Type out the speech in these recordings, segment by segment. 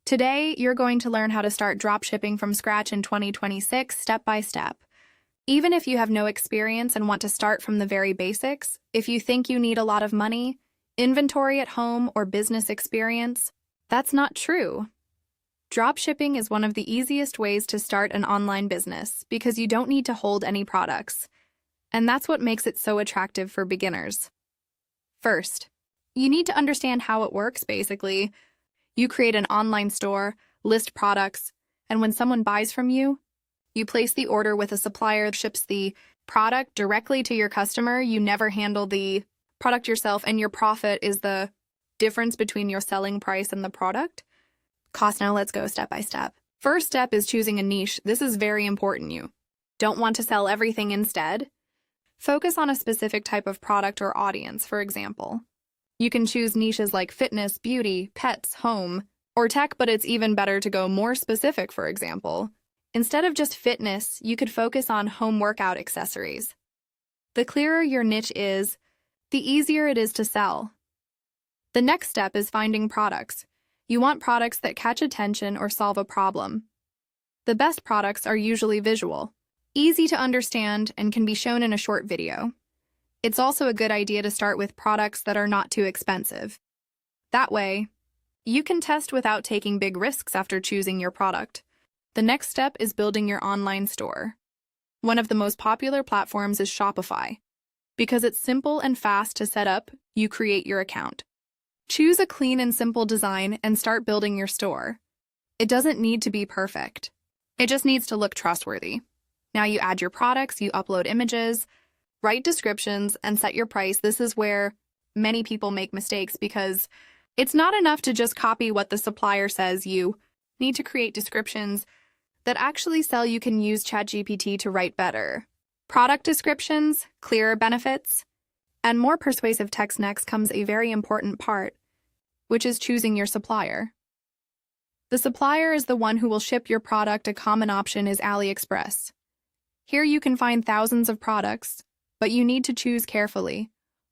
Today, you're going to learn how to start dropshipping from scratch in 2026 step by step. Even if you have no experience and want to start from the very basics, if you think you need a lot of money, inventory at home, or business experience, that's not true. Dropshipping is one of the easiest ways to start an online business because you don't need to hold any products. And that's what makes it so attractive for beginners. First, you need to understand how it works, basically. You create an online store, list products, and when someone buys from you, you place the order with a supplier that ships the product directly to your customer. You never handle the product yourself, and your profit is the difference between your selling price and the product cost. Now let's go step by step. First step is choosing a niche. This is very important. You don't want to sell everything instead. Focus on a specific type of product or audience, for example. You can choose niches like fitness, beauty, pets, home, or tech, but it's even better to go more specific, for example. Instead of just fitness, you could focus on home workout accessories. The clearer your niche is, the easier it is to sell. The next step is finding products. You want products that catch attention or solve a problem. The best products are usually visual, easy to understand, and can be shown in a short video. It's also a good idea to start with products that are not too expensive. That way, you can test without taking big risks after choosing your product. The next step is building your online store. One of the most popular platforms is Shopify. Because it's simple and fast to set up, you create your account. Choose a clean and simple design and start building your store. It doesn't need to be perfect. It just needs to look trustworthy. Now you add your products, you upload images, write descriptions, and set your price. This is where many people make mistakes because it's not enough to just copy what the supplier says. You need to create descriptions that actually sell. You can use ChatGPT to write better product descriptions, clearer benefits, and more persuasive text. Next comes a very important part, which is choosing your supplier. The supplier is the one who will ship your product. A common option is AliExpress. Here you can find thousands of products, but you need to choose carefully.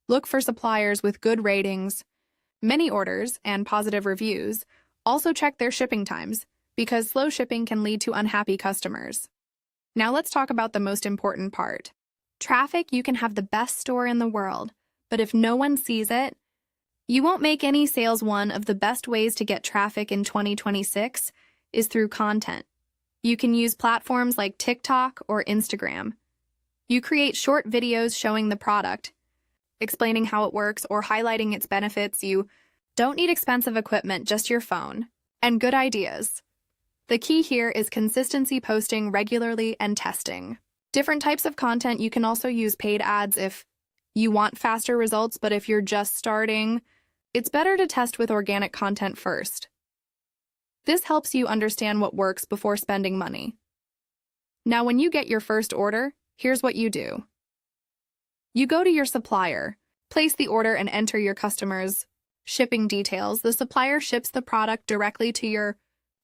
Look for suppliers with good ratings, many orders, and positive reviews. Also check their shipping times, because slow shipping can lead to unhappy customers. Now let's talk about the most important part. Traffic. You can have the best store in the world, but if no one sees it, you won't make any sales. One of the best ways to get traffic in 2026 is through content. You can use platforms like TikTok or Instagram. You create short videos showing the product, explaining how it works, or highlighting its benefits. You don't need expensive equipment, just your phone and good ideas. The key here is consistency, posting regularly, and testing different types of content. You can also use paid ads if you want faster results, but if you're just starting, it's better to test with organic content first. This helps you understand what works before spending money. Now, when you get your first order, here's what you do. You go to your supplier, place the order, and enter your customer's shipping details. The supplier ships the product directly to your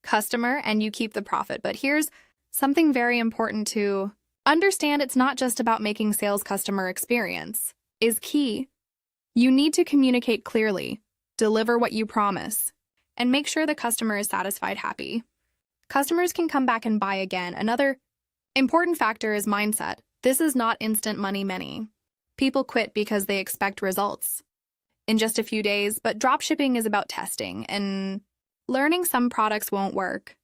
customer, and you keep the profit. But here's something very important to understand. It's not just about making sales. Customer experience is key. You need to communicate clearly, deliver what you promise, and make sure the customer is satisfied, happy. Customers can come back and buy again. Another important factor is mindset. This is not instant money. Many people quit because they expect results in just a few days, but dropshipping is about testing and learning. Some products won't work,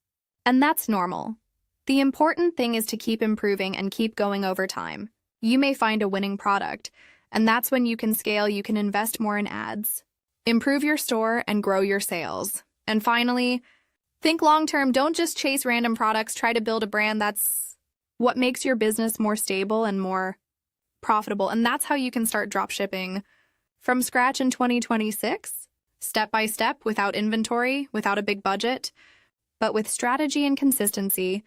and that's normal. The important thing is to keep improving and keep going over time. You may find a winning product, and that's when you can scale. You can invest more in ads, improve your store, and grow your sales. And finally, think long-term. Don't just chase random products. Try to build a brand. That's what makes your business more stable and more profitable. And that's how you can start dropshipping from scratch in 2026, step by step, without inventory, without a big budget, but with strategy and consistency.